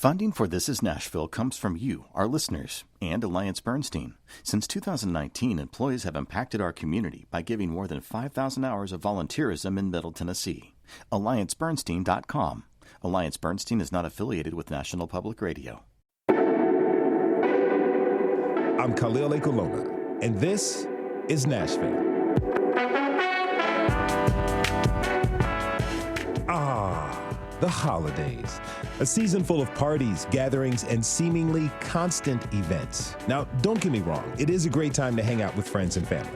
Funding for This Is Nashville comes from you, our listeners, and Alliance Bernstein. Since 2019, employees have impacted our community by giving more than 5,000 hours of volunteerism in Middle Tennessee. AllianceBernstein.com. Alliance Bernstein is not affiliated with National Public Radio. I'm Khalil Ekulona, and this is Nashville. The holidays. A season full of parties, gatherings, and seemingly constant events. Now, don't get me wrong, it is a great time to hang out with friends and family.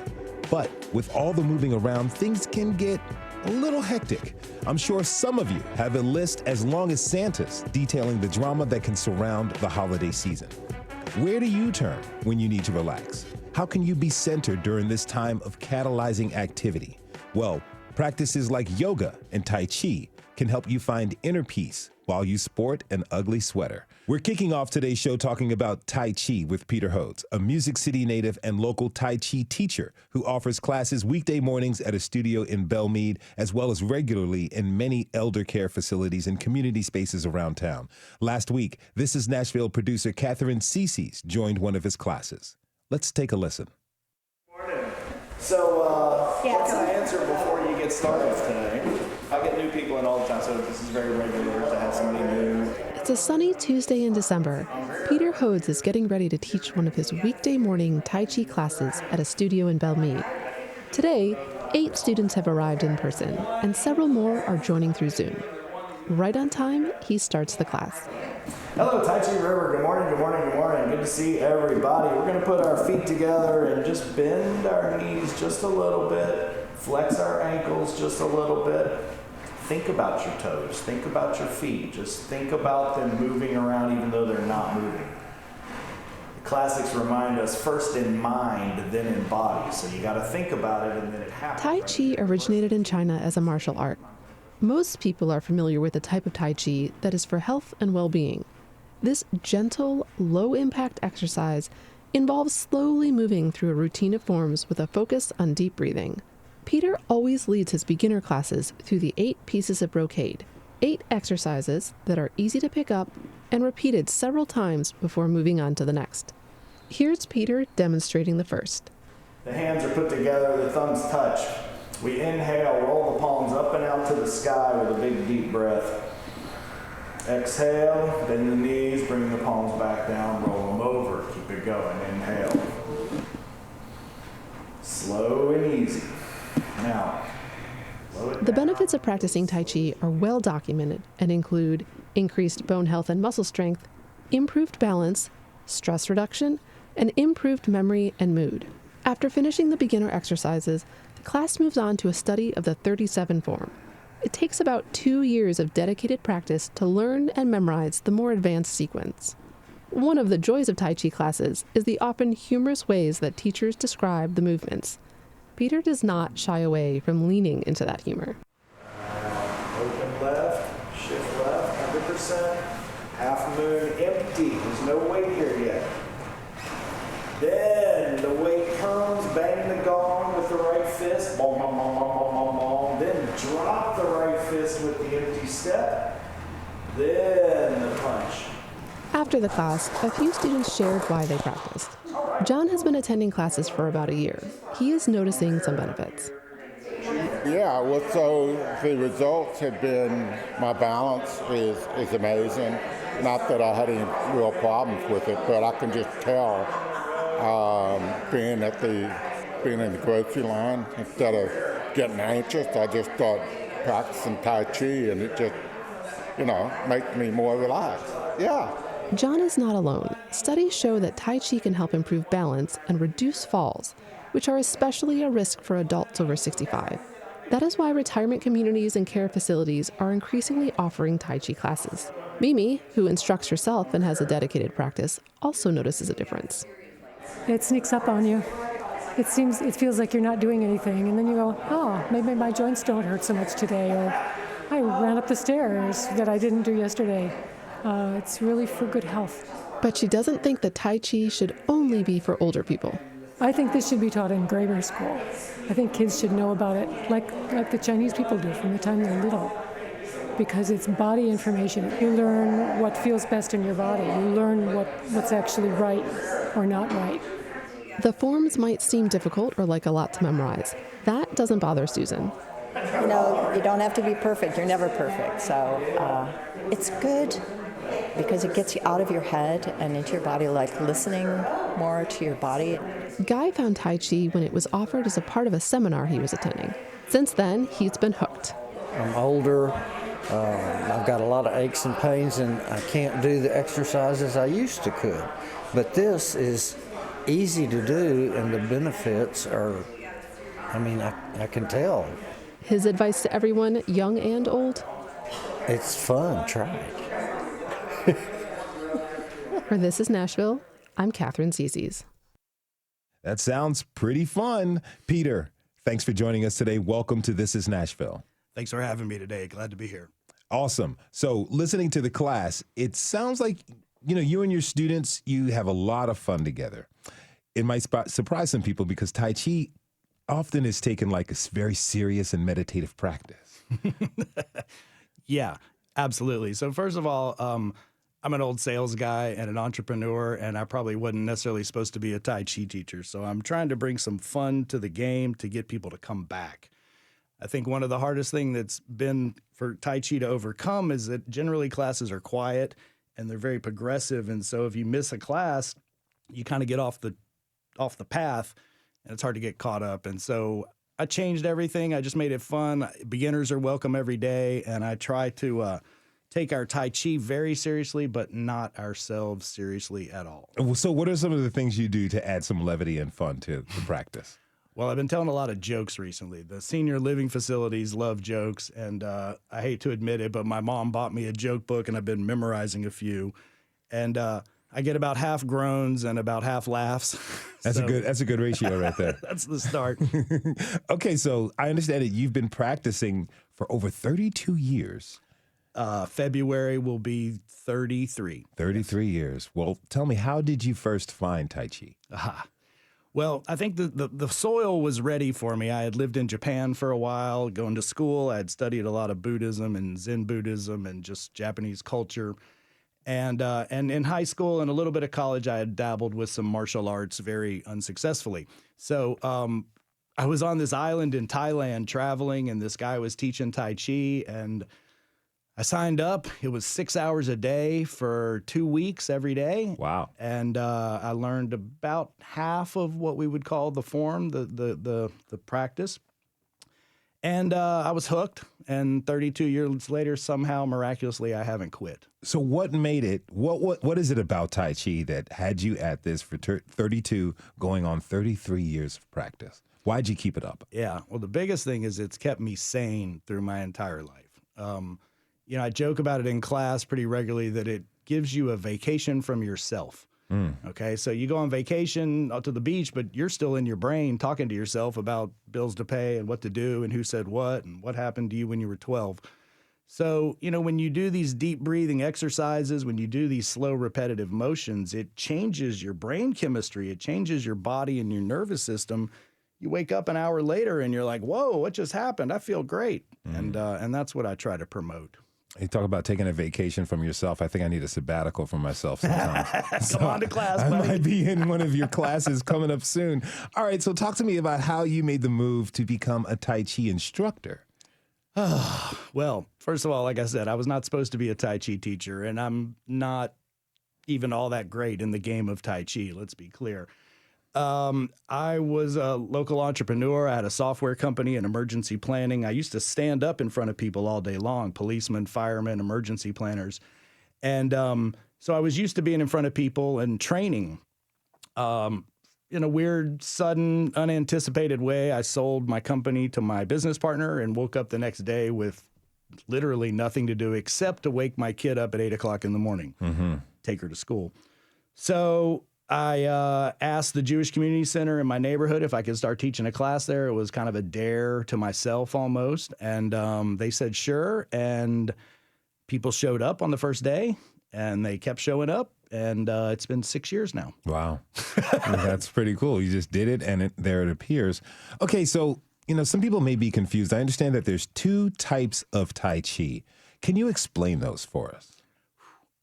But with all the moving around, things can get a little hectic. I'm sure some of you have a list as long as Santa's detailing the drama that can surround the holiday season. Where do you turn when you need to relax? How can you be centered during this time of catalyzing activity? Well, practices like yoga and Tai Chi can help you find inner peace while you sport an ugly sweater. We're kicking off today's show talking about Tai Chi with Peter Hodes, a Music City native and local Tai Chi teacher who offers classes weekday mornings at a studio in Belmead, as well as regularly in many elder care facilities and community spaces around town. Last week, This Is Nashville producer Katherine Ceicys joined one of his classes. Let's take a listen. Morning. So, what can I answer before you get started today? I get new people in all the time, so this is very regular to have somebody new. It's a sunny Tuesday in December. Peter Hodes is getting ready to teach one of his weekday morning Tai Chi classes at a studio in Belmead. Today, 8 students have arrived in person, and several more are joining through Zoom. Right on time, he starts the class. Hello, Tai Chi River. Good morning, good morning, good morning. Good to see everybody. We're going to put our feet together and just bend our knees just a little bit, flex our ankles just a little bit. Think about your toes. Think about your feet. Just think about them moving around even though they're not moving. The classics remind us first in mind, then in body. So you got to think about it and then it happens. Tai Chi originated in China as a martial art. Most people are familiar with the type of Tai Chi that is for health and well-being. This gentle, low-impact exercise involves slowly moving through a routine of forms with a focus on deep breathing. Peter always leads his beginner classes through the 8 pieces of brocade, 8 exercises that are easy to pick up and repeated several times before moving on to the next. Here's Peter demonstrating the first. The hands are put together, the thumbs touch. We inhale, roll the palms up and out to the sky with a big deep breath. Exhale, bend the knees, bring the palms back down, roll them over, keep it going. Inhale. Slow and easy. Now, the benefits of practicing Tai Chi are well documented and include increased bone health and muscle strength, improved balance, stress reduction, and improved memory and mood. After finishing the beginner exercises, the class moves on to a study of the 37 form. It takes about 2 years of dedicated practice to learn and memorize the more advanced sequence. One of the joys of Tai Chi classes is the often humorous ways that teachers describe the movements. Peter does not shy away from leaning into that humor. Open left, shift left, 100%. Half moon empty. There's no weight here yet. Then the weight comes, bang the gong with the right fist, boom, boom, boom, boom, boom, boom, boom. Then drop the right fist with the empty step. Then the punch. After the class, a few students shared why they practiced. John has been attending classes for about a year. He is noticing some benefits. Yeah, well, so the results have been, my balance is amazing. Not that I had any real problems with it, but I can just tell being in the grocery line, instead of getting anxious, I just start practicing Tai Chi and it just, makes me more relaxed. Yeah. John is not alone. Studies show that Tai Chi can help improve balance and reduce falls, which are especially a risk for adults over 65. That is why retirement communities and care facilities are increasingly offering Tai Chi classes. Mimi, who instructs herself and has a dedicated practice, also notices a difference. It sneaks up on you. It feels like you're not doing anything, and then you go, oh, maybe my joints don't hurt so much today, or I ran up the stairs that I didn't do yesterday. It's really for good health. But she doesn't think that Tai Chi should only be for older people. I think this should be taught in grade school. I think kids should know about it like the Chinese people do from the time they're little. because it's body information. You learn what feels best in your body. You learn what's actually right or not right. The forms might seem difficult or like a lot to memorize. That doesn't bother Susan. You know, you don't have to be perfect. You're never perfect. So it's good because it gets you out of your head and into your body, like listening more to your body. Guy found Tai Chi when it was offered as a part of a seminar he was attending. Since then, he's been hooked. I'm older. I've got a lot of aches and pains, and I can't do the exercises I used to could. But this is easy to do, and the benefits are, I can tell. His advice to everyone, young and old? It's fun. Try it. For This is Nashville, I'm Katherine Ceicys. That sounds pretty fun. Peter, thanks for joining us today. Welcome to This is Nashville. Thanks for having me today. Glad to be here. Awesome. So listening to the class, it sounds like, you and your students, you have a lot of fun together. It might surprise some people because Tai Chi often is taken like a very serious and meditative practice. Yeah, absolutely. So first of all, I'm an old sales guy and an entrepreneur, and I probably wasn't necessarily supposed to be a Tai Chi teacher. So I'm trying to bring some fun to the game to get people to come back. I think one of the hardest things that's been for Tai Chi to overcome is that generally classes are quiet and they're very progressive. And so if you miss a class, you kind of get off the path and it's hard to get caught up. And so I changed everything. I just made it fun. Beginners are welcome every day. And I try to take our Tai Chi very seriously, but not ourselves seriously at all. So what are some of the things you do to add some levity and fun to the practice? Well, I've been telling a lot of jokes recently. The senior living facilities love jokes, and I hate to admit it, but my mom bought me a joke book, and I've been memorizing a few. And I get about half groans and about half laughs. That's a good ratio right there. That's the start. Okay, so I understand that you've been practicing for over 32 years. February will be 33. 33 years. Well, tell me, how did you first find Tai Chi? Well, I think the soil was ready for me. I had lived in Japan for a while, going to school. I had studied a lot of Buddhism and Zen Buddhism and just Japanese culture. And in high school and a little bit of college, I had dabbled with some martial arts very unsuccessfully. So I was on this island in Thailand traveling, and this guy was teaching Tai Chi, and I signed up. It was 6 hours a day for 2 weeks every day. Wow. And I learned about half of what we would call the form, the practice. And I was hooked. And 32 years later, somehow, miraculously, I haven't quit. So what made it, what is it about Tai Chi that had you at this for 32 going on 33 years of practice? Why'd you keep it up? Yeah. Well, the biggest thing is it's kept me sane through my entire life. I joke about it in class pretty regularly that it gives you a vacation from yourself. Okay, so you go on vacation out to the beach, but you're still in your brain talking to yourself about bills to pay and what to do and who said what and what happened to you when you were 12. So, when you do these deep breathing exercises, when you do these slow repetitive motions, it changes your brain chemistry. It changes your body and your nervous system. You wake up an hour later and you're like, whoa, what just happened? I feel great. And that's what I try to promote. You talk about taking a vacation from yourself. I think I need a sabbatical for myself sometimes. Come on to class, I buddy. might be in one of your classes coming up soon. All right, so talk to me about how you made the move to become a Tai Chi instructor. Well, first of all, like I said, I was not supposed to be a Tai Chi teacher, and I'm not even all that great in the game of Tai Chi, let's be clear. I was a local entrepreneur. I had a software company in emergency planning. I used to stand up in front of people all day long, policemen, firemen, emergency planners. And so I was used to being in front of people and training. In a weird, sudden, unanticipated way, I sold my company to my business partner and woke up the next day with literally nothing to do except to wake my kid up at 8 o'clock in the morning, take her to school. So I asked the Jewish Community Center in my neighborhood if I could start teaching a class there. It was kind of a dare to myself almost. And they said, sure. And people showed up on the first day and they kept showing up. And it's been 6 years now. Wow. That's pretty cool. You just did it and there it appears. Okay, so, some people may be confused. I understand that there's two types of Tai Chi. Can you explain those for us?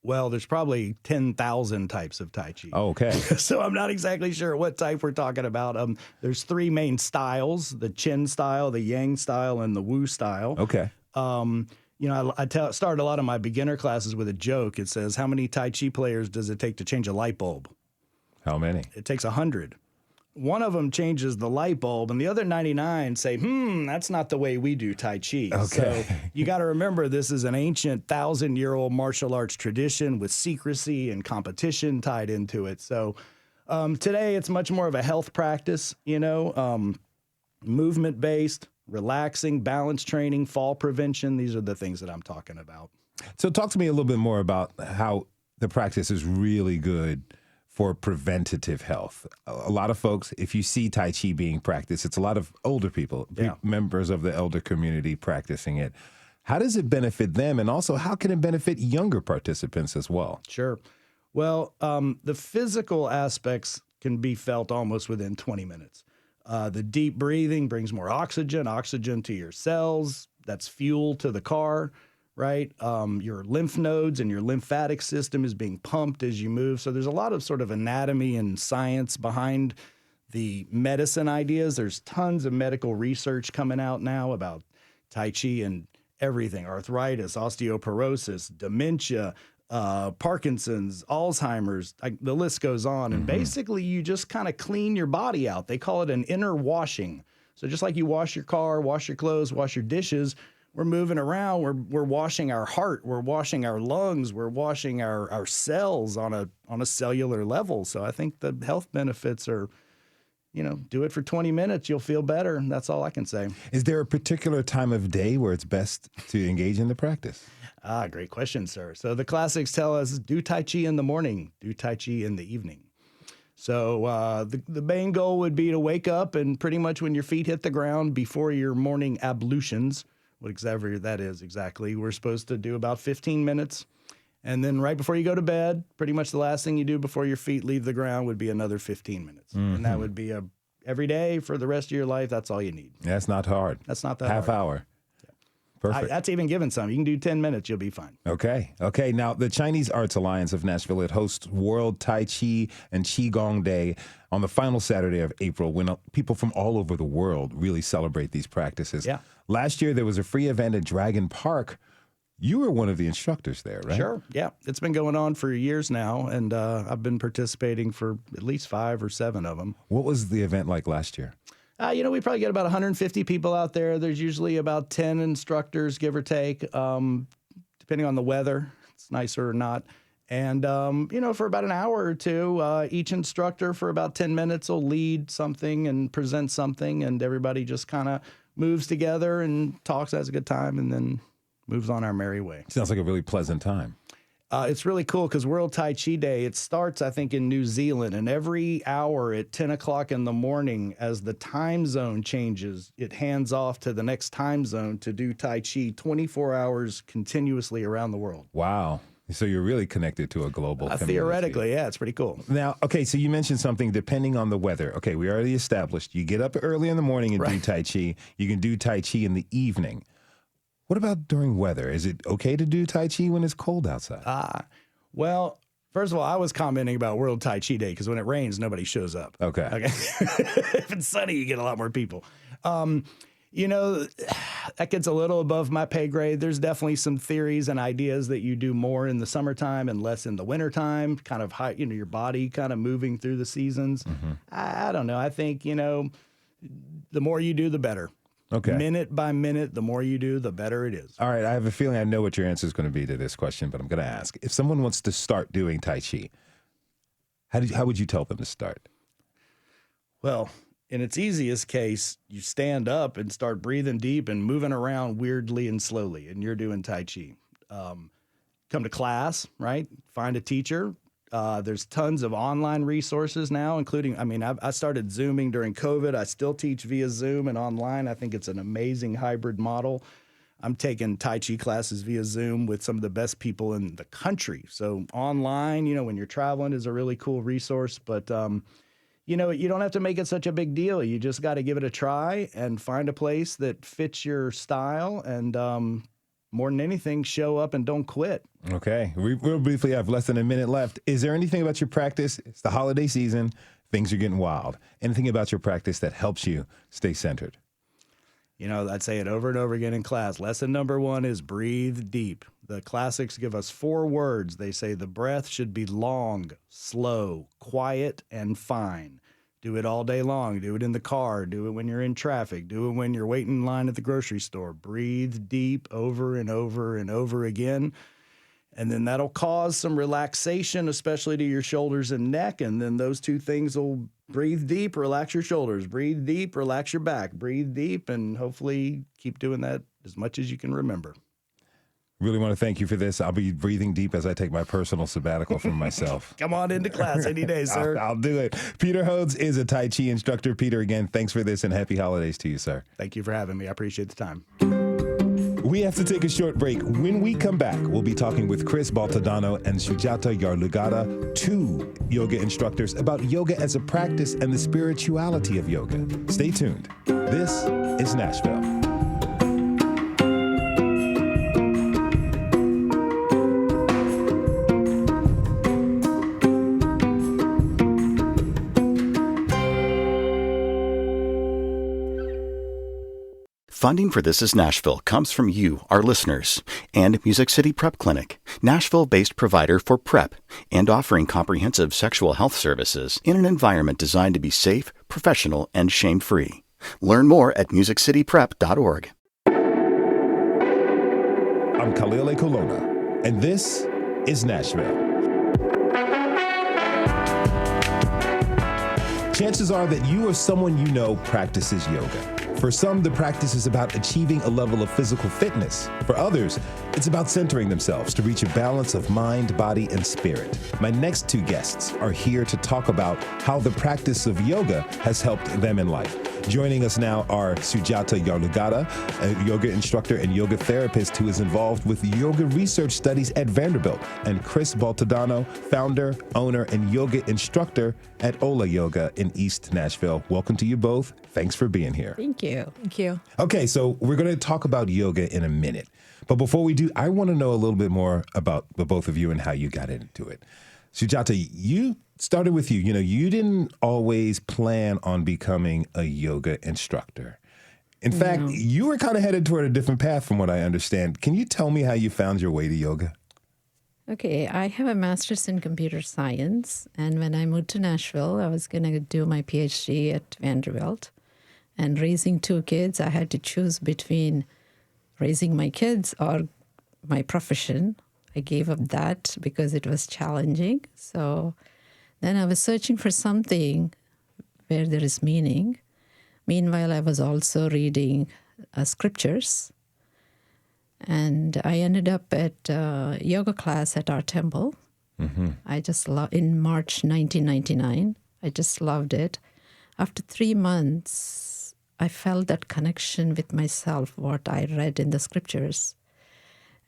Well, there's probably 10,000 types of Tai Chi. Oh, okay. So I'm not exactly sure what type we're talking about. There's three main styles: the Chin style, the Yang style, and the Wu style. Okay. I start a lot of my beginner classes with a joke. It says, how many Tai Chi players does it take to change a light bulb? How many? It takes 100. One of them changes the light bulb, and the other 99 say, that's not the way we do Tai Chi. Okay. So you got to remember, this is an ancient 1,000-year-old martial arts tradition with secrecy and competition tied into it. So today it's much more of a health practice, movement-based, relaxing, balance training, fall prevention. These are the things that I'm talking about. So talk to me a little bit more about how the practice is really good for preventative health. A lot of folks, if you see Tai Chi being practiced, it's a lot of older people, members of the elder community practicing it. How does it benefit them? And also, how can it benefit younger participants as well? Sure. Well, the physical aspects can be felt almost within 20 minutes. The deep breathing brings more oxygen to your cells. That's fuel to the car. Right? Your lymph nodes and your lymphatic system is being pumped as you move. So there's a lot of sort of anatomy and science behind the medicine ideas. There's tons of medical research coming out now about Tai Chi and everything: arthritis, osteoporosis, dementia, Parkinson's, Alzheimer's, the list goes on. And basically you just kind of clean your body out. They call it an inner washing. So just like you wash your car, wash your clothes, wash your dishes, we're moving around, we're washing our heart, we're washing our lungs, we're washing our cells on a cellular level. So I think the health benefits are, do it for 20 minutes, you'll feel better. That's all I can say. Is there a particular time of day where it's best to engage in the practice? Great question, sir. So the classics tell us, do Tai Chi in the morning, do Tai Chi in the evening. So the main goal would be to wake up and pretty much when your feet hit the ground before your morning ablutions, whatever that is exactly, we're supposed to do about 15 minutes. And then right before you go to bed, pretty much the last thing you do before your feet leave the ground would be another 15 minutes. And that would be every day for the rest of your life. That's all you need. That's not hard. That's not that Half hard. hour. Perfect. That's even given some. You can do 10 minutes, you'll be fine. Okay. Now, the Chinese Arts Alliance of Nashville, it hosts World Tai Chi and Qigong Day on the final Saturday of April when people from all over the world really celebrate these practices. Yeah. Last year, there was a free event at Dragon Park. You were one of the instructors there, right? Sure. Yeah. It's been going on for years now, and I've been participating for at least 5 or 7 of them. What was the event like last year? We probably get about 150 people out there. There's usually about 10 instructors, give or take, depending on the weather. It's nicer or not. And, for about an hour or two, each instructor for about 10 minutes will lead something and present something, and everybody just kind of moves together and talks, has a good time, and then moves on our merry way. Sounds like a really pleasant time. It's really cool because World Tai Chi Day, it starts, I think, in New Zealand. And every hour at 10 o'clock in the morning, as the time zone changes, it hands off to the next time zone to do Tai Chi 24 hours continuously around the world. Wow. So you're really connected to a global community. Theoretically, yeah, it's pretty cool. Now, okay, so you mentioned something depending on the weather. Okay, we already established you get up early in the morning and do Tai Chi. You can do Tai Chi in the evening. What about during weather? Is it okay to do Tai Chi when it's cold outside? Well, first of all, I was commenting about World Tai Chi Day because when it rains, nobody shows up. Okay. If it's sunny, you get a lot more people. That gets a little above my pay grade. There's definitely some theories and ideas that you do more in the summertime and less in the wintertime, kind of high, your body kind of moving through the seasons. Mm-hmm. I don't know. I think, the more you do, the better. Okay. Minute by minute, the more you do, the better it is. All right. I have a feeling I know what your answer is going to be to this question, but I'm going to ask. If someone wants to start doing Tai Chi, how would you tell them to start? Well, in its easiest case, you stand up and start breathing deep and moving around weirdly and slowly, and you're doing Tai Chi. Come to class, right? Find a teacher. There's tons of online resources now, including, I started Zooming during COVID. I still teach via Zoom and online. I think it's an amazing hybrid model. I'm taking Tai Chi classes via Zoom with some of the best people in the country. So online, when you're traveling is a really cool resource, but you don't have to make it such a big deal. You just got to give it a try and find a place that fits your style and more than anything, show up and don't quit. Okay. We real briefly have less than a minute left. Is there anything about your practice? It's the holiday season. Things are getting wild. Anything about your practice that helps you stay centered? You know, I'd say it over and over again in class. Lesson number 1 is breathe deep. The classics give us 4 words. They say the breath should be long, slow, quiet, and fine. Do it all day long. Do it in the car. Do it when you're in traffic. Do it when you're waiting in line at the grocery store. Breathe deep over and over and over again. And then that'll cause some relaxation, especially to your shoulders and neck. And then those 2 things will breathe deep, relax your shoulders. Breathe deep, relax your back. Breathe deep, and hopefully keep doing that as much as you can remember. Really want to thank you for this. I'll be breathing deep as I take my personal sabbatical from myself. Come on into class any day, sir. I'll do it. Peter Hodes is a Tai Chi instructor. Peter, again, thanks for this and happy holidays to you, sir. Thank you for having me. I appreciate the time. We have to take a short break. When we come back, we'll be talking with Chris Baltodano and Sujatha Yarlagadda, 2 yoga instructors, about yoga as a practice and the spirituality of yoga. Stay tuned. This is Nashville. Funding for This Is Nashville comes from you, our listeners, and Music City Prep Clinic, Nashville-based provider for PrEP, and offering comprehensive sexual health services in an environment designed to be safe, professional, and shame-free. Learn more at musiccityprep.org. I'm Khalil A. Colonna, and this is Nashville. Chances are that you or someone you know practices yoga. For some, the practice is about achieving a level of physical fitness. For others, it's about centering themselves to reach a balance of mind, body, and spirit. My next 2 guests are here to talk about how the practice of yoga has helped them in life. Joining us now are Sujatha Yarlagadda, a yoga instructor and yoga therapist who is involved with yoga research studies at Vanderbilt, and Chris Baltodano, founder, owner, and yoga instructor at Ola Yoga in East Nashville. Welcome to you both. Thanks for being here. Thank you. Thank you. Okay, so we're going to talk about yoga in a minute. But before we do, I want to know a little bit more about the both of you and how you got into it. Sujatha, you started with you. You know, you didn't always plan on becoming a yoga instructor. In fact, you were kind of headed toward a different path from what I understand. Can you tell me how you found your way to yoga? Okay, I have a master's in computer science. And when I moved to Nashville, I was going to do my PhD at Vanderbilt. And raising 2 kids, I had to choose between raising my kids or my profession. I gave up that because it was challenging. So then I was searching for something where there is meaning. Meanwhile, I was also reading scriptures. And I ended up at yoga class at our temple. Mm-hmm. I just in March 1999. I just loved it. After 3 months, I felt that connection with myself, what I read in the scriptures.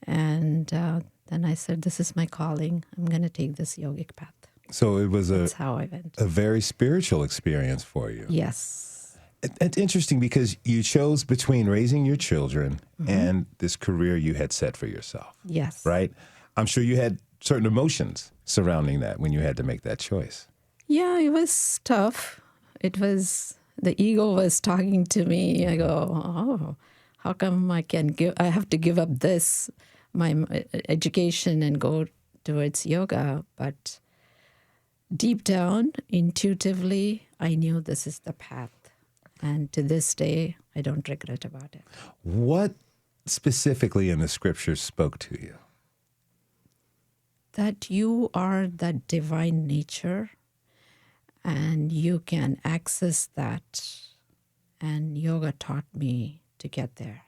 And then I said, this is my calling. I'm going to take this yogic path. So it was That's how I went. A very spiritual experience for you. Yes. It's interesting because you chose between raising your children and this career you had set for yourself. Yes. Right? I'm sure you had certain emotions surrounding that when you had to make that choice. Yeah, it was tough. It was, the ego was talking to me. I go, oh, how come I have to give up this, my education, and go towards yoga? But deep down, intuitively, I knew this is the path. And to this day, I don't regret about it. What specifically in the scriptures spoke to you? That you are that divine nature and you can access that. And yoga taught me to get there.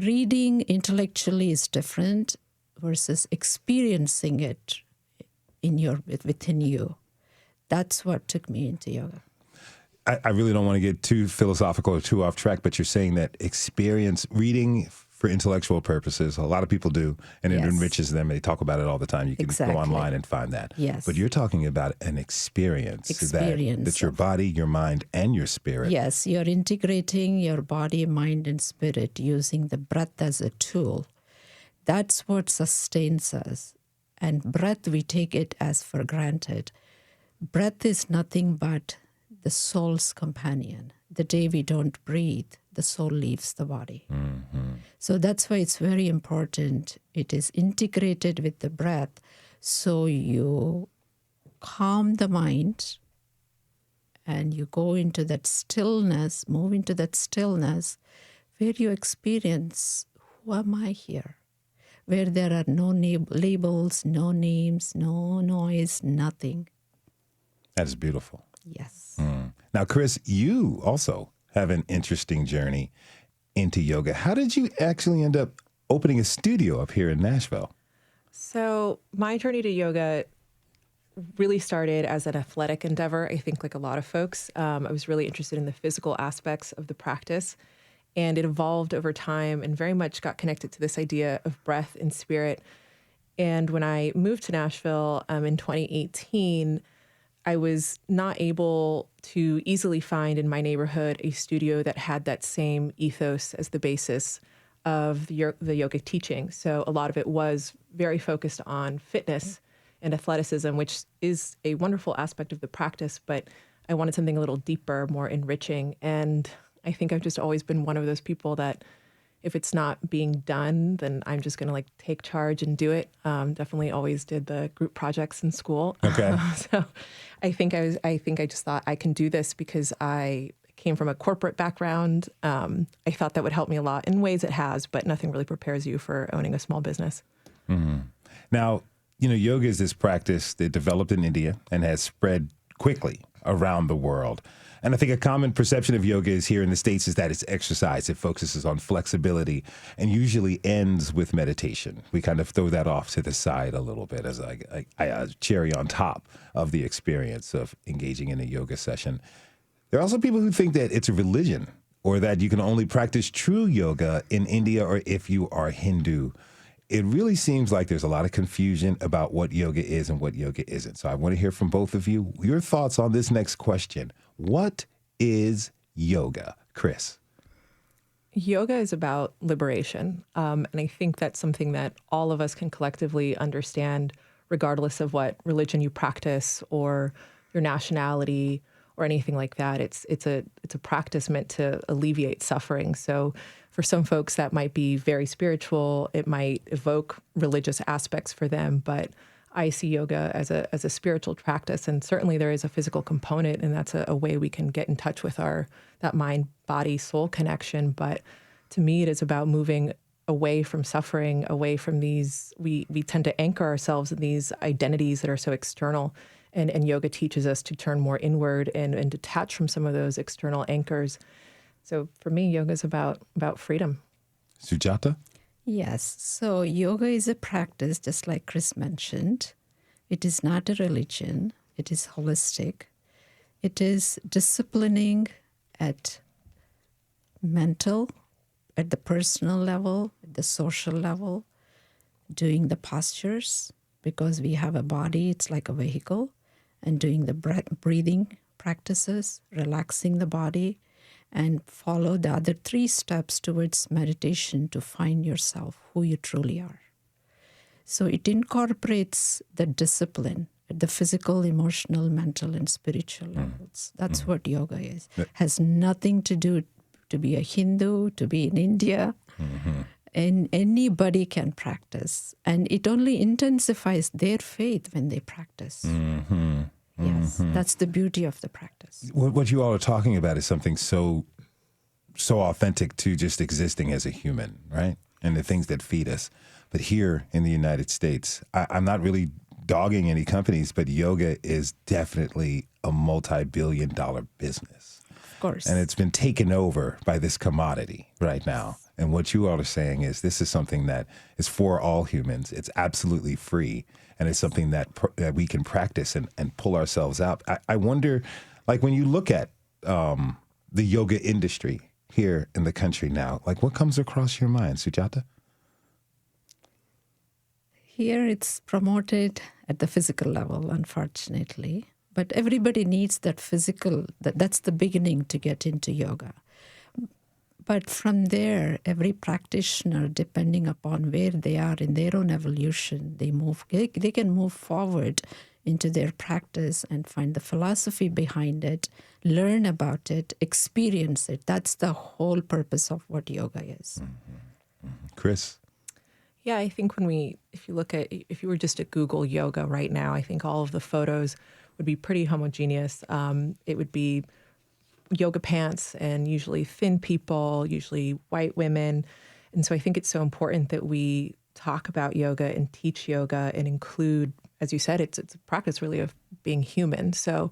Reading intellectually is different versus experiencing it within you. That's what took me into yoga. I really don't want to get too philosophical or too off track, but you're saying that reading for intellectual purposes. A lot of people do, and it enriches them. They talk about it all the time. You can go online and find that. Yes. But you're talking about an experience. That's your body, your mind, and your spirit. Yes, you're integrating your body, mind, and spirit using the breath as a tool. That's what sustains us. And breath, we take it as for granted. Breath is nothing but the soul's companion. The day we don't breathe, the soul leaves the body. Mm-hmm. So that's why it's very important. It is integrated with the breath, so you calm the mind and you go into that stillness, move into that stillness where you experience, who am I here? Where there are no labels, no names, no noise, nothing. That is beautiful. Yes. Now, Chris, you also have an interesting journey into yoga. How did you actually end up opening a studio up here in Nashville? So my journey to yoga really started as an athletic endeavor. I think like a lot of folks, I was really interested in the physical aspects of the practice. And it evolved over time and very much got connected to this idea of breath and spirit. And when I moved to Nashville in 2018, I was not able to easily find in my neighborhood a studio that had that same ethos as the basis of the yoga teaching. So a lot of it was very focused on fitness and athleticism, which is a wonderful aspect of the practice, but I wanted something a little deeper, more enriching. And I think I've just always been one of those people that if it's not being done, then I'm just going to like take charge and do it. Definitely always did the group projects in school. Okay. So I think I just thought I can do this because I came from a corporate background. I thought that would help me a lot. In ways it has, but nothing really prepares you for owning a small business. Mm-hmm. Now, yoga is this practice that developed in India and has spread quickly around the world. And I think a common perception of yoga is here in the States is that it's exercise. It focuses on flexibility and usually ends with meditation. We kind of throw that off to the side a little bit as a cherry on top of the experience of engaging in a yoga session. There are also people who think that it's a religion or that you can only practice true yoga in India or if you are Hindu. It really seems like there's a lot of confusion about what yoga is and what yoga isn't. So I want to hear from both of you your thoughts on this next question. What is yoga? Chris? Yoga is about liberation. And I think that's something that all of us can collectively understand, regardless of what religion you practice or your nationality or anything like that. It's a practice meant to alleviate suffering. So for some folks, that might be very spiritual. It might evoke religious aspects for them, but I see yoga as a spiritual practice, and certainly there is a physical component, and that's a way we can get in touch with that mind, body, soul connection. But to me, it is about moving away from suffering, away from these. We tend to anchor ourselves in these identities that are so external, and yoga teaches us to turn more inward and detach from some of those external anchors. So for me, yoga is about freedom. Sujatha? Yes. So yoga is a practice, just like Chris mentioned. It is not a religion. It is holistic. It is disciplining at mental, at the personal level, at the social level, doing the postures, because we have a body, it's like a vehicle, and doing the breathing practices, relaxing the body, and follow the other 3 steps towards meditation to find yourself, who you truly are. So it incorporates the discipline at the physical, emotional, mental, and spiritual levels. That's what yoga is. Has nothing to do to be a Hindu, to be in India. And anybody can practice. And it only intensifies their faith when they practice. Yes, that's the beauty of the practice. What you all are talking about is something so authentic to just existing as a human, right? And the things that feed us. But here in the United States, I'm not really dogging any companies, but yoga is definitely a multi-billion-dollar business. Of course. And it's been taken over by this commodity right now. And what you all are saying is this is something that is for all humans. It's absolutely free. And it's something that we can practice and pull ourselves out. I wonder, like when you look at the yoga industry here in the country now? Like, what comes across your mind, Sujatha? Here it's promoted at the physical level, unfortunately. But everybody needs that physical, that's the beginning to get into yoga. But from there, every practitioner, depending upon where they are in their own evolution, they can move forward into their practice and find the philosophy behind it, learn about it, experience it. That's the whole purpose of what yoga is. Mm-hmm. Mm-hmm. Chris? Yeah, I think if you were just to Google yoga right now, I think all of the photos would be pretty homogeneous. It would be yoga pants and usually thin people, usually white women. And so I think it's so important that we talk about yoga and teach yoga and include, as you said, it's a practice really of being human. So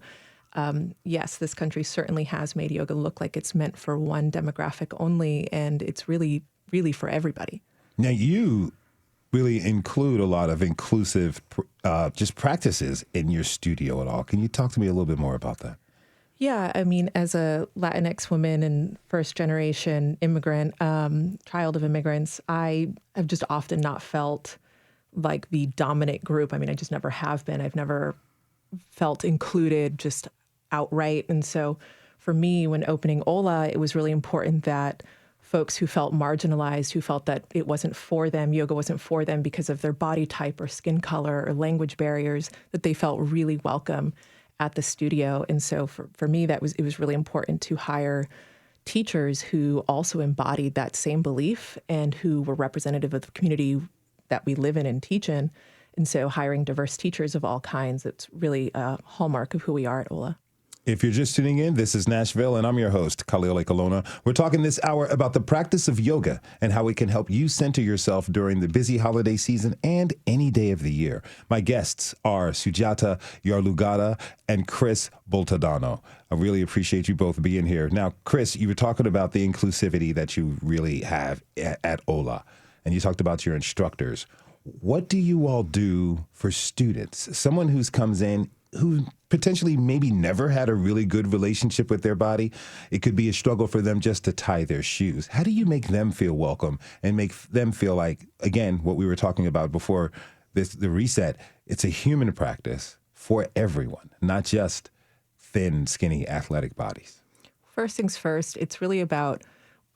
yes, this country certainly has made yoga look like it's meant for one demographic only, and it's really, really for everybody. Now, you really include a lot of inclusive just practices in your studio at all. Can you talk to me a little bit more about that? Yeah, I mean, as a Latinx woman and first-generation immigrant, child of immigrants, I have just often not felt like the dominant group. I mean, I just never have been. I've never felt included just outright. And so for me, when opening Ola, it was really important that folks who felt marginalized, who felt that it wasn't for them, yoga wasn't for them because of their body type or skin color or language barriers, that they felt really welcome at the studio. And so for me, it was really important to hire teachers who also embodied that same belief and who were representative of the community that we live in and teach in. And so hiring diverse teachers of all kinds, it's really a hallmark of who we are at Ola. If you're just tuning in, this is Nashville, and I'm your host, Khalil Kalona. We're talking this hour about the practice of yoga and how it can help you center yourself during the busy holiday season and any day of the year. My guests are Sujatha Yarlagadda and Chris Boltadano. I really appreciate you both being here. Now, Chris, you were talking about the inclusivity that you really have at Ola, and you talked about your instructors. What do you all do for students? Someone who comes in who potentially maybe never had a really good relationship with their body. It could be a struggle for them just to tie their shoes. How do you make them feel welcome and make them feel like, again, what we were talking about before the reset, it's a human practice for everyone, not just thin, skinny, athletic bodies? First things first, it's really about,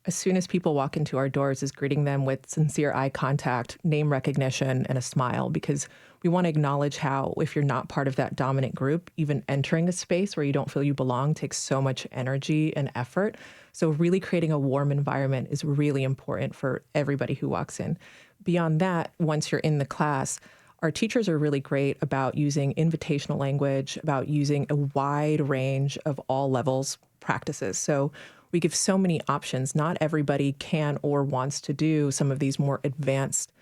as soon as people walk into our doors, is greeting them with sincere eye contact, name recognition, and a smile, because we want to acknowledge how, if you're not part of that dominant group, even entering a space where you don't feel you belong takes so much energy and effort. So really creating a warm environment is really important for everybody who walks in. Beyond that, once you're in the class, our teachers are really great about using invitational language, about using a wide range of all levels practices. So we give so many options. Not everybody can or wants to do some of these more advanced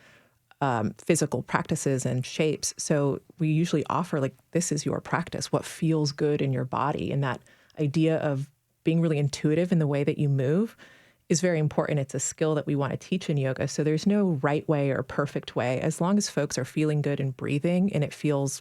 physical practices and shapes. So we usually offer, like, this is your practice, what feels good in your body. And that idea of being really intuitive in the way that you move is very important. It's a skill that we want to teach in yoga. So there's no right way or perfect way. As long as folks are feeling good and breathing and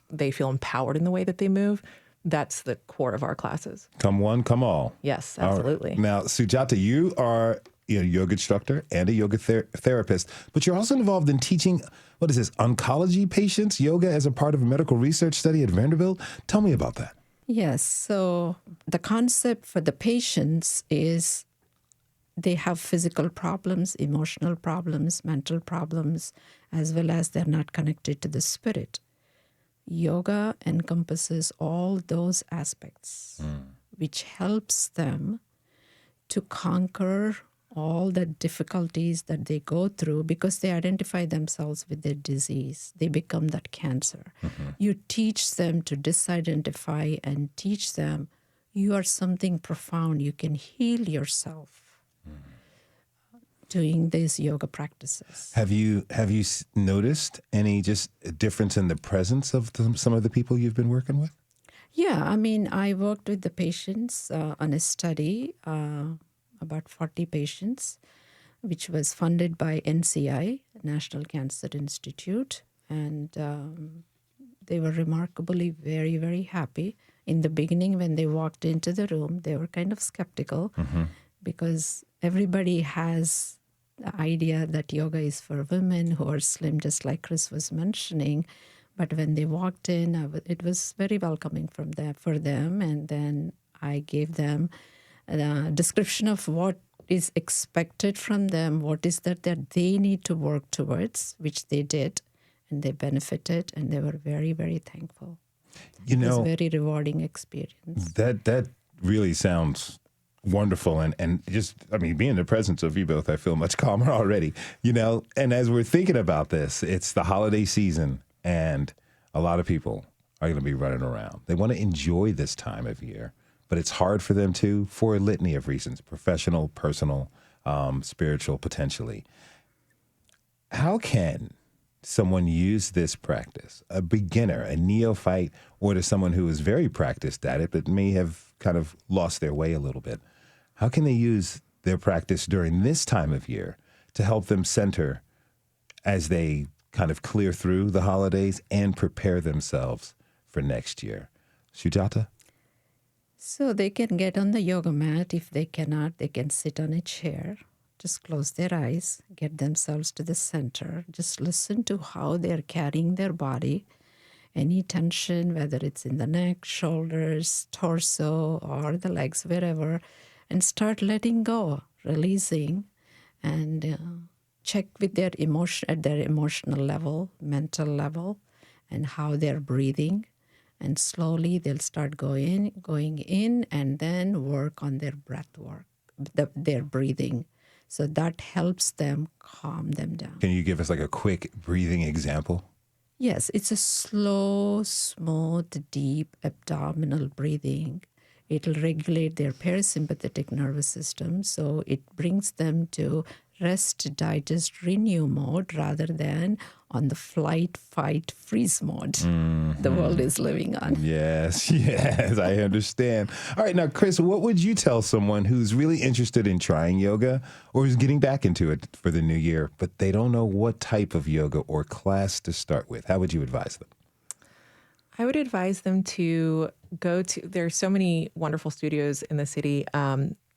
they feel empowered in the way that they move, that's the core of our classes. Come one, come all. Yes, absolutely. Right. Now, Sujatha, you are a yoga instructor and a yoga therapist, but you're also involved in teaching, what is this, oncology patients yoga as a part of a medical research study at Vanderbilt. Tell me about that. Yes. So the concept for the patients is they have physical problems, emotional problems, mental problems, as well as they're not connected to the spirit. Yoga encompasses all those aspects, which helps them to conquer all the difficulties that they go through because they identify themselves with their disease. They become that cancer. Mm-hmm. You teach them to disidentify and teach them you are something profound. You can heal yourself doing these yoga practices. Have you noticed any just difference in the presence of some of the people you've been working with? Yeah, I mean, I worked with the patients on a study, about 40 patients, which was funded by NCI, National Cancer Institute, and they were remarkably very, very happy. In the beginning, when they walked into the room, they were kind of skeptical because everybody has the idea that yoga is for women who are slim, just like Chris was mentioning. But when they walked in, it was very welcoming for them. And then I gave them a description of what is expected from them, what is that they need to work towards, which they did, and they benefited, and they were very, very thankful. It was a very rewarding experience. That really sounds wonderful. And just, being in the presence of you both, I feel much calmer already, And as we're thinking about this, it's the holiday season, and a lot of people are going to be running around. They want to enjoy this time of year, but it's hard for them to, for a litany of reasons, professional, personal, spiritual, potentially. How can someone use this practice, a beginner, a neophyte, or to someone who is very practiced at it but may have kind of lost their way a little bit? How can they use their practice during this time of year to help them center as they kind of clear through the holidays and prepare themselves for next year? Sujatha? So they can get on the yoga mat. If they cannot, they can sit on a chair. Just close their eyes, get themselves to the center. Just listen to how they're carrying their body. Any tension, whether it's in the neck, shoulders, torso, or the legs, wherever, and start letting go, releasing, and check with their emotion at their emotional level, mental level, and how they're breathing. And slowly they'll start going in, and then work on their breath work, their breathing. So that helps them calm them down. Can you give us like a quick breathing example? Yes, it's a slow, smooth, deep abdominal breathing. It'll regulate their parasympathetic nervous system, so it brings them to rest, digest, renew mode rather than on the flight, fight, freeze mode the world is living on. Yes, I understand. All right, now, Chris, what would you tell someone who's really interested in trying yoga or who's getting back into it for the new year, but they don't know what type of yoga or class to start with? How would you advise them? I would advise them to go to, there's so many wonderful studios in the city,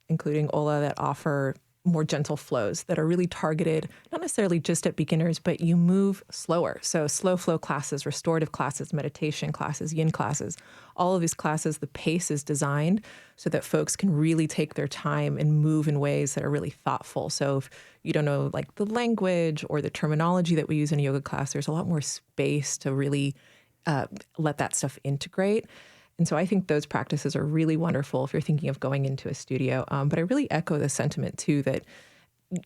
including Ola, that offer more gentle flows that are really targeted, not necessarily just at beginners, but you move slower. So slow flow classes, restorative classes, meditation classes, yin classes, all of these classes, the pace is designed so that folks can really take their time and move in ways that are really thoughtful. So if you don't know like the language or the terminology that we use in a yoga class, there's a lot more space to really let that stuff integrate. And so I think those practices are really wonderful if you're thinking of going into a studio. But I really echo the sentiment, too, that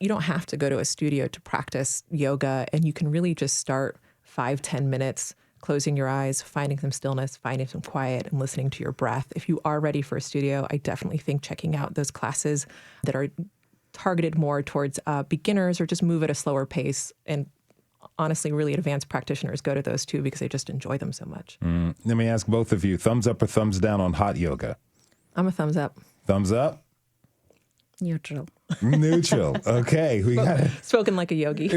you don't have to go to a studio to practice yoga, and you can really just start 5-10 minutes, closing your eyes, finding some stillness, finding some quiet, and listening to your breath. If you are ready for a studio, I definitely think checking out those classes that are targeted more towards beginners or just move at a slower pace. And honestly, really advanced practitioners go to those too because they just enjoy them so much. Let me ask both of you, thumbs up or thumbs down on hot yoga? I'm a thumbs up. Thumbs up? Neutral. Neutral. Okay. Spoken like a yogi.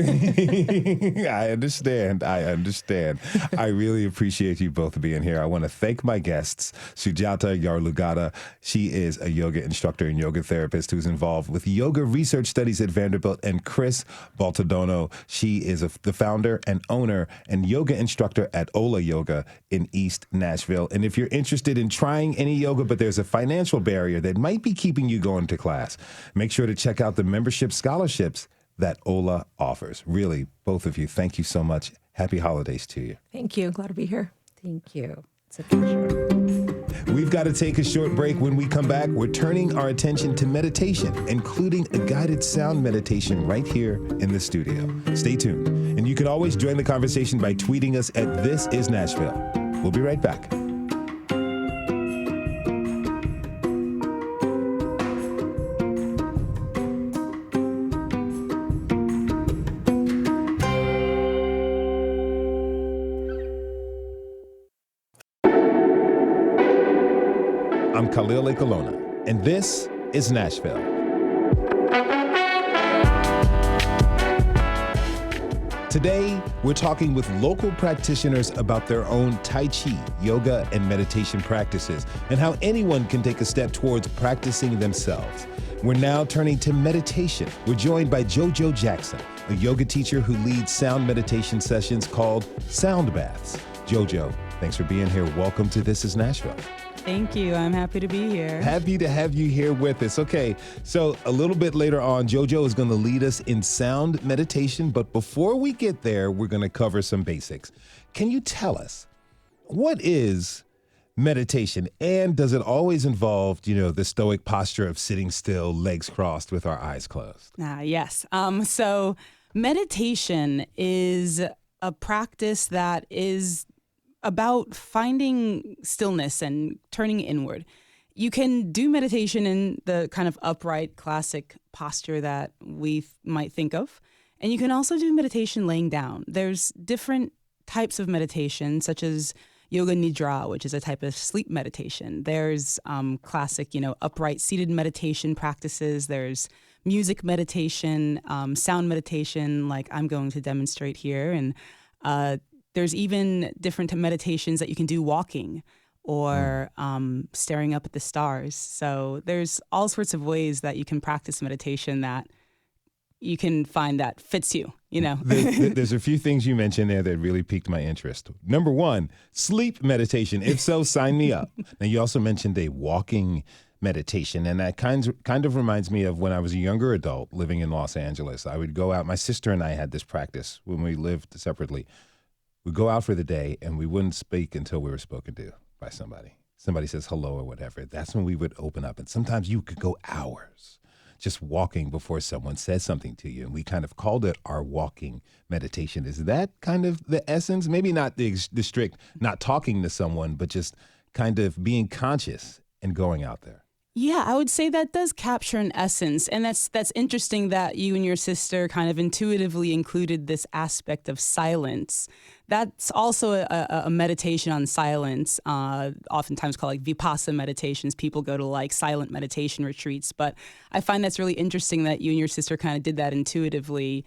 I understand. I really appreciate you both being here. I want to thank my guests, Sujatha Yarlagadda. She is a yoga instructor and yoga therapist who's involved with yoga research studies at Vanderbilt, and Chris Baltadono. She is the founder and owner and yoga instructor at Ola Yoga in East Nashville. And if you're interested in trying any yoga, but there's a financial barrier that might be keeping you going to class, make sure to check out the membership scholarships that Ola offers. Really, both of you, thank you so much. Happy holidays to you. Thank you. Glad to be here. Thank you. It's a pleasure. We've got to take a short break. When we come back, we're turning our attention to meditation, including a guided sound meditation right here in the studio. Stay tuned. And you can always join the conversation by tweeting us at This Is Nashville. We'll be right back. I'm Khalil Ekolona, and this is Nashville. Today, we're talking with local practitioners about their own Tai Chi, yoga, and meditation practices, and how anyone can take a step towards practicing themselves. We're now turning to meditation. We're joined by JoJo Jackson, a yoga teacher who leads sound meditation sessions called Sound Baths. JoJo, thanks for being here. Welcome to This is Nashville. Thank you. I'm happy to be here. Happy to have you here with us. Okay, so a little bit later on, JoJo is going to lead us in sound meditation, but before we get there, we're going to cover some basics. Can you tell us, what is meditation, and does it always involve, the stoic posture of sitting still, legs crossed with our eyes closed? Yes. So meditation is a practice that is about finding stillness and turning inward. You can do meditation in the kind of upright, classic posture that we might think of. And you can also do meditation laying down. There's different types of meditation, such as yoga nidra, which is a type of sleep meditation. There's classic, upright seated meditation practices. There's music meditation, sound meditation, like I'm going to demonstrate here. And there's even different meditations that you can do walking or staring up at the stars. So there's all sorts of ways that you can practice meditation that you can find that fits you, There's a few things you mentioned there that really piqued my interest. Number one, sleep meditation. If so, sign me up. Now, you also mentioned a walking meditation, and that kind of reminds me of when I was a younger adult living in Los Angeles. I would go out. My sister and I had this practice when we lived separately. We'd go out for the day, and we wouldn't speak until we were spoken to by somebody. Somebody says hello or whatever. That's when we would open up. And sometimes you could go hours just walking before someone says something to you. And we kind of called it our walking meditation. Is that kind of the essence? Maybe not the strict not talking to someone, but just kind of being conscious and going out there. Yeah, I would say that does capture an essence. And that's interesting that you and your sister kind of intuitively included this aspect of silence. That's also a meditation on silence, oftentimes called like vipassana meditations. People go to like silent meditation retreats. But I find that's really interesting that you and your sister kind of did that intuitively,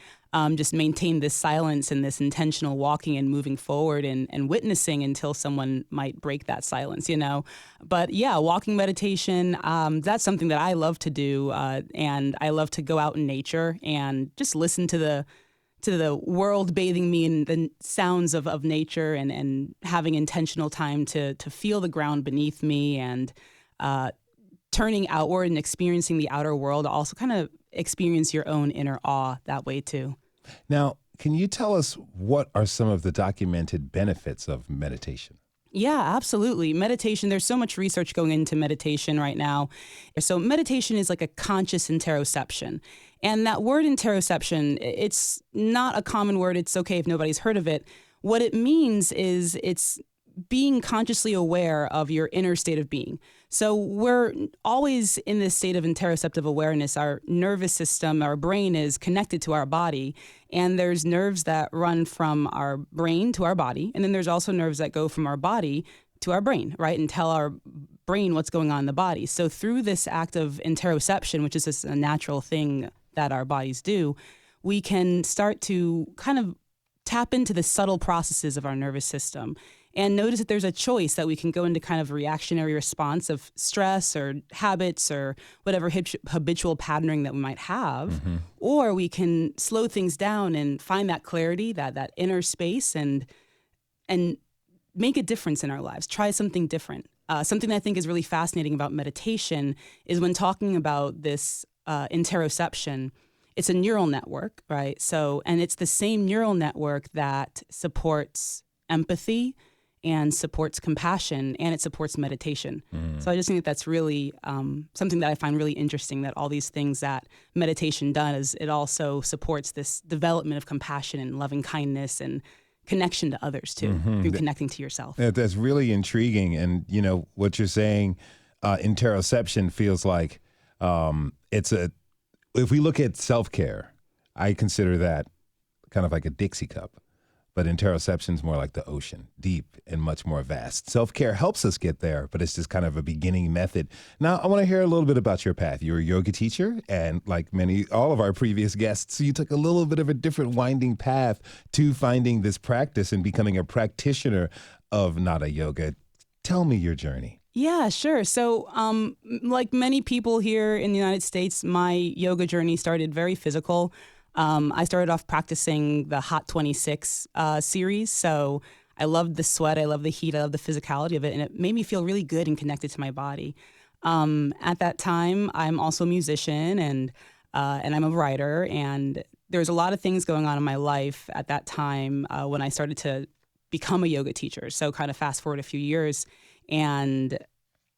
just maintain this silence and this intentional walking and moving forward and witnessing until someone might break that silence, But yeah, walking meditation, that's something that I love to do. And I love to go out in nature and just listen to the world bathing me in the sounds of nature and having intentional time to feel the ground beneath me and turning outward and experiencing the outer world. Also kind of experience your own inner awe that way too. Now, can you tell us what are some of the documented benefits of meditation? Yeah, absolutely. Meditation, there's so much research going into meditation right now. So meditation is like a conscious interoception. And that word interoception, it's not a common word. It's okay if nobody's heard of it. What it means is it's being consciously aware of your inner state of being. So we're always in this state of interoceptive awareness. Our nervous system, our brain is connected to our body. And there's nerves that run from our brain to our body. And then there's also nerves that go from our body to our brain, right? And tell our brain what's going on in the body. So through this act of interoception, which is just a natural thing that our bodies do, we can start to kind of tap into the subtle processes of our nervous system and notice that there's a choice that we can go into kind of reactionary response of stress or habits or whatever habitual patterning that we might have, or we can slow things down and find that clarity, that inner space and make a difference in our lives, try something different. Something that I think is really fascinating about meditation is when talking about this interoception, it's a neural network, right? So, and it's the same neural network that supports empathy and supports compassion, and it supports meditation. So I just think that that's really something that I find really interesting, that all these things that meditation does, it also supports this development of compassion and loving kindness and connection to others too, through connecting to yourself. That's really intriguing. And, what you're saying, interoception feels like if we look at self-care, I consider that kind of like a Dixie cup. But interoception is more like the ocean, deep and much more vast. Self-care helps us get there, but it's just kind of a beginning method. Now, I want to hear a little bit about your path. You're a yoga teacher, and like all of our previous guests, you took a little bit of a different winding path to finding this practice and becoming a practitioner of Nada yoga. Tell me your journey. Yeah, sure. So, like many people here in the United States, my yoga journey started very physical. I started off practicing the Hot 26 series. So I loved the sweat, I loved the heat, I loved the physicality of it, and it made me feel really good and connected to my body. At that time, I'm also a musician and I'm a writer, and there's a lot of things going on in my life at that time when I started to become a yoga teacher. So kind of fast forward a few years, and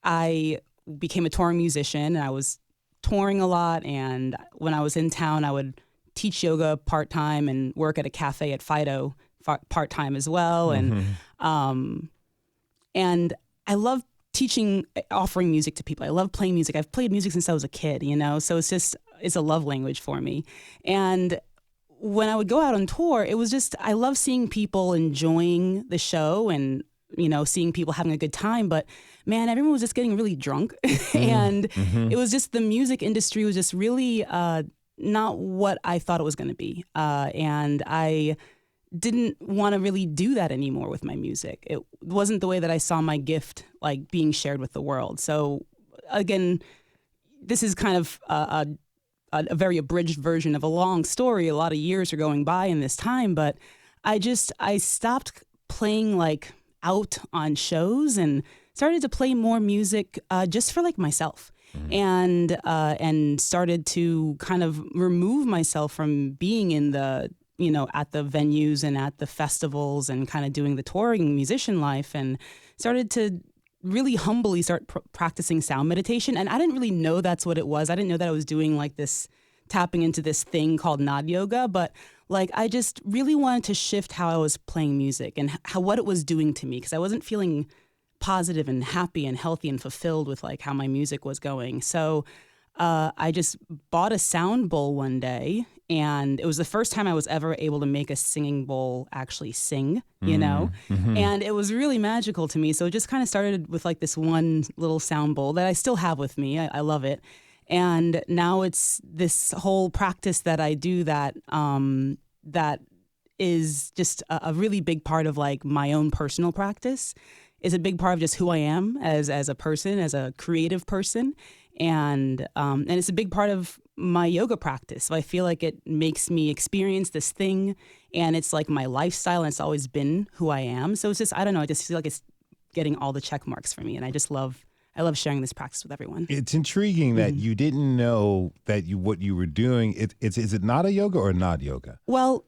I became a touring musician, and I was touring a lot. And when I was in town, I would teach yoga part-time and work at a cafe at Fido part-time as well. And I love teaching, offering music to people. I love playing music. I've played music since I was a kid, so it's a love language for me. And when I would go out on tour, it was just, I love seeing people enjoying the show and, seeing people having a good time. But man, everyone was just getting really drunk. And it was just, the music industry was just really not what I thought it was going to be. And I didn't want to really do that anymore with my music. It wasn't the way that I saw my gift like being shared with the world. So again, this is kind of a very abridged version of a long story. A lot of years are going by in this time, but I stopped playing like out on shows and started to play more music just for like myself. And started to kind of remove myself from being in the, at the venues and at the festivals and kind of doing the touring musician life, and started to really humbly start practicing sound meditation. And I didn't really know that's what it was. I didn't know that I was doing like this, tapping into this thing called Nad Yoga, but like I just really wanted to shift how I was playing music and what it was doing to me, because I wasn't feeling positive and happy and healthy and fulfilled with like how my music was going. So I just bought a sound bowl one day, and it was the first time I was ever able to make a singing bowl actually sing, and it was really magical to me. So it just kind of started with like this one little sound bowl that I still have with me. I love it. And now it's this whole practice that I do that that is just a really big part of like my own personal practice. Is a big part of just who I am as a person, as a creative person. And it's a big part of my yoga practice. So I feel like it makes me experience this thing, and it's like my lifestyle, and it's always been who I am. So it's just, I don't know, I just feel like it's getting all the check marks for me. And I love sharing this practice with everyone. It's intriguing that you didn't know that what you were doing. Is it Nada yoga or Nad yoga? Well,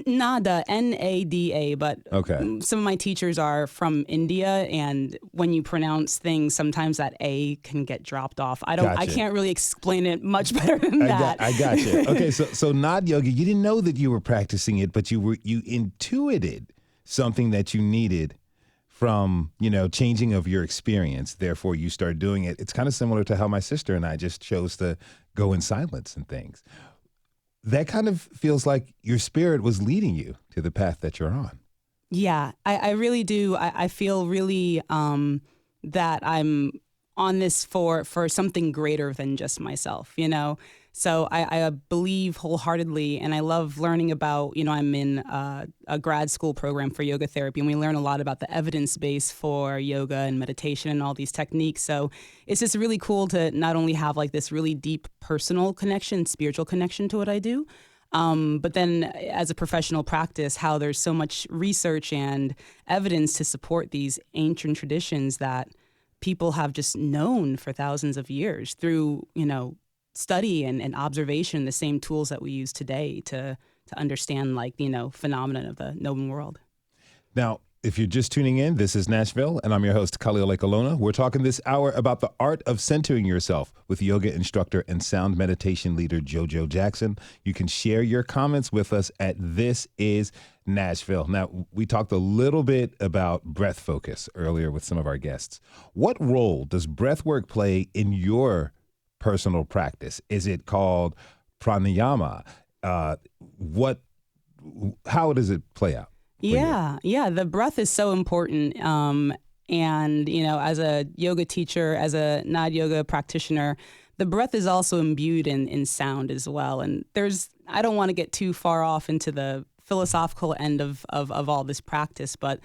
Nada, Nada, but okay. Some of my teachers are from India, and when you pronounce things, sometimes that A can get dropped off. I can't really explain it much better than that. I got you. Okay, so Nad yoga, you didn't know that you were practicing it, but you intuited something that you needed from, changing of your experience. Therefore, you start doing it. It's kind of similar to how my sister and I just chose to go in silence and things. That kind of feels like your spirit was leading you to the path that you're on. Yeah, I really do. I feel really that I'm on this for something greater than just myself, So I believe wholeheartedly, and I love learning about, I'm in a grad school program for yoga therapy, and we learn a lot about the evidence base for yoga and meditation and all these techniques. So it's just really cool to not only have like this really deep personal connection, spiritual connection to what I do, but then as a professional practice, how there's so much research and evidence to support these ancient traditions that people have just known for thousands of years through, study and observation, the same tools that we use today to understand like, phenomenon of the known world. Now, if you're just tuning in, this is Nashville, and I'm your host, Khalil Ekalona. We're talking this hour about the art of centering yourself with yoga instructor and sound meditation leader, JoJo Jackson. You can share your comments with us at This Is Nashville. Now, we talked a little bit about breath focus earlier with some of our guests. What role does breath work play in your personal practice? Is it called pranayama? How does it play out? Yeah. The breath is so important. And, as a yoga teacher, as a Nad yoga practitioner, the breath is also imbued in sound as well. And I don't want to get too far off into the philosophical end of all this practice, but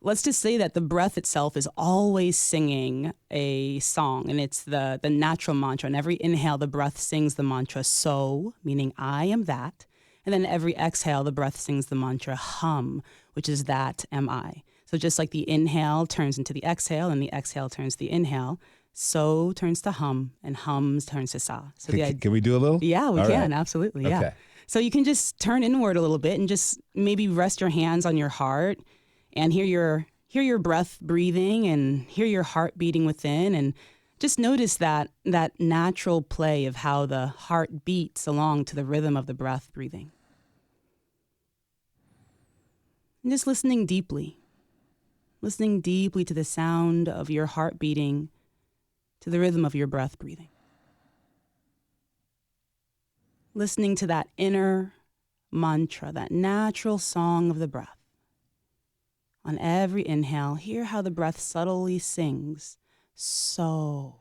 let's just say that the breath itself is always singing a song, and it's the natural mantra. And every inhale, the breath sings the mantra so, meaning I am that. And then every exhale, the breath sings the mantra hum, which is that am I. So just like the inhale turns into the exhale and the exhale turns to the inhale, so turns to hum and hums turns to sa. So Can we do a little? Yeah, we All can. right. Absolutely. Yeah. Okay. So you can just turn inward a little bit and just maybe rest your hands on your heart and hear your breath breathing and hear your heart beating within, and just notice that natural play of how the heart beats along to the rhythm of the breath breathing. And just listening deeply to the sound of your heart beating, to the rhythm of your breath breathing. Listening to that inner mantra, that natural song of the breath. On every inhale, hear how the breath subtly sings, so.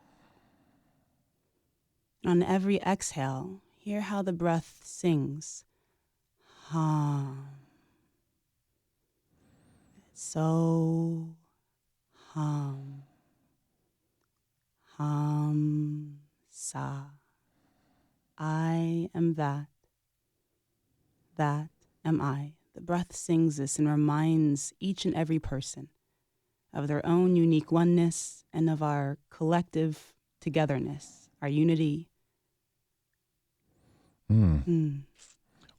On every exhale, hear how the breath sings, hum. So, hum, hum, sa. I am that am I. The breath sings this and reminds each and every person of their own unique oneness and of our collective togetherness, our unity.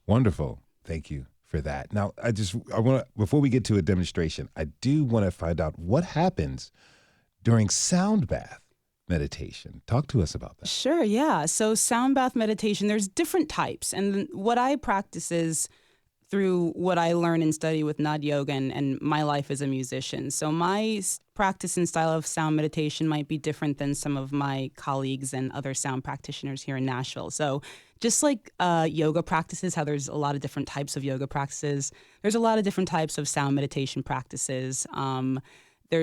Wonderful. Thank you for that. Now, I want to, before we get to a demonstration, I do want to find out what happens during sound bath meditation. Talk to us about that. Sure, yeah. So sound bath meditation, there's different types. And what I practice is through what I learn and study with Nad Yoga and my life as a musician. So my practice and style of sound meditation might be different than some of my colleagues and other sound practitioners here in Nashville. So just like yoga practices, how there's a lot of different types of yoga practices, there's a lot of different types of sound meditation practices.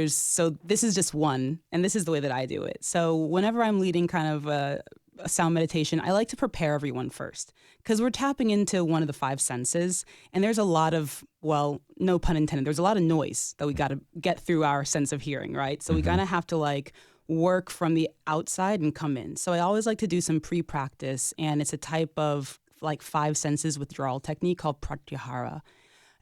So this is just one, and this is the way that I do it. So whenever I'm leading kind of a sound meditation, I like to prepare everyone first, because we're tapping into one of the five senses, and there's a lot of, well, no pun intended, there's a lot of noise that we got to get through our sense of hearing, right? So we kind of have to like work from the outside and come in. So I always like to do some pre-practice, and it's a type of like five senses withdrawal technique called pratyahara.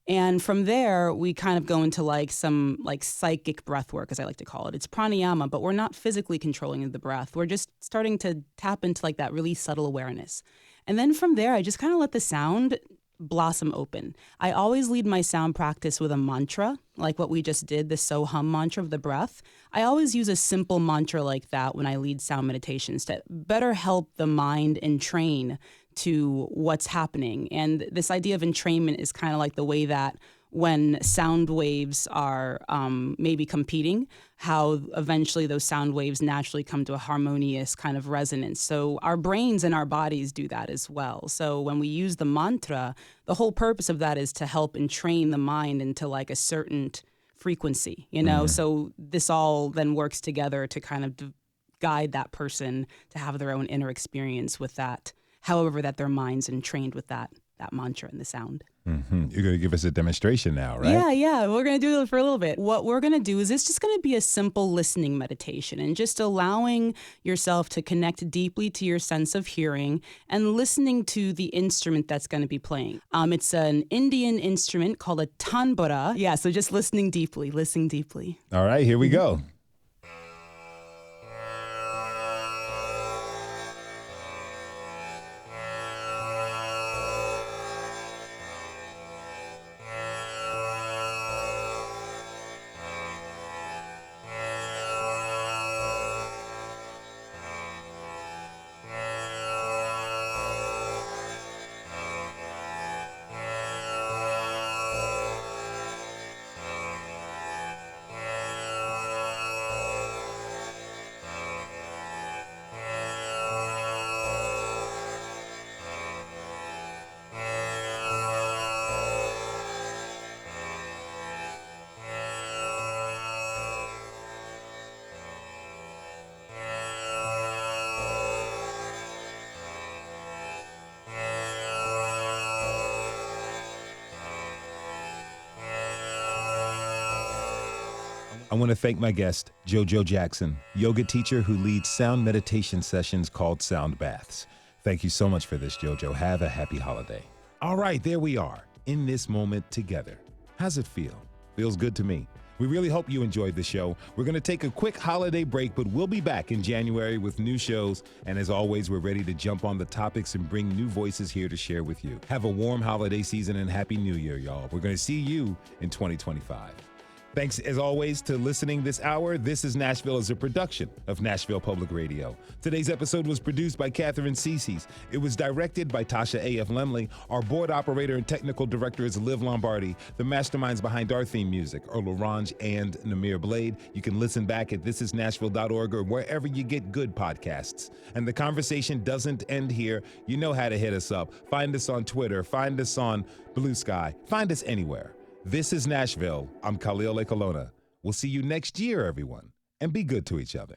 And from there, we kind of go into like some like psychic breath work, as I like to call it. It's pranayama, but we're not physically controlling the breath. We're just starting to tap into like that really subtle awareness. And then from there, I just kind of let the sound blossom open. I always lead my sound practice with a mantra, like what we just did, the so hum mantra of the breath. I always use a simple mantra like that when I lead sound meditations to better help the mind entrain to what's happening. And this idea of entrainment is kind of like the way that when sound waves are maybe competing, how eventually those sound waves naturally come to a harmonious kind of resonance. So our brains and our bodies do that as well. So when we use the mantra, the whole purpose of that is to help entrain the mind into like a certain frequency, you know? So this all then works together to kind of guide that person to have their own inner experience with that, however that their mind's entrained with that mantra and the sound. You're going to give us a demonstration now, right? Yeah. We're going to do it for a little bit. What we're going to do is it's just going to be a simple listening meditation and just allowing yourself to connect deeply to your sense of hearing and listening to the instrument that's going to be playing. It's an Indian instrument called a tanbura. Yeah, so just listening deeply. All right, here we go. I want to thank my guest, JoJo Jackson, yoga teacher who leads sound meditation sessions called Sound Baths. Thank you so much for this, JoJo. Have a happy holiday. All right, there we are, in this moment together. How's it feel? Feels good to me. We really hope you enjoyed the show. We're going to take a quick holiday break, but we'll be back in January with new shows. And as always, we're ready to jump on the topics and bring new voices here to share with you. Have a warm holiday season and Happy New Year, y'all. We're going to see you in 2025. Thanks, as always, to listening this hour. This is Nashville is a production of Nashville Public Radio. Today's episode was produced by Katherine Ceicys. It was directed by Tasha A.F. Lemley. Our board operator and technical director is Liv Lombardi. The masterminds behind our theme music are Larange and Namir Blade. You can listen back at thisisnashville.org or wherever you get good podcasts. And the conversation doesn't end here. You know how to hit us up. Find us on Twitter. Find us on Blue Sky. Find us anywhere. This is Nashville. I'm Khalil Ekalona. We'll see you next year, everyone, and be good to each other.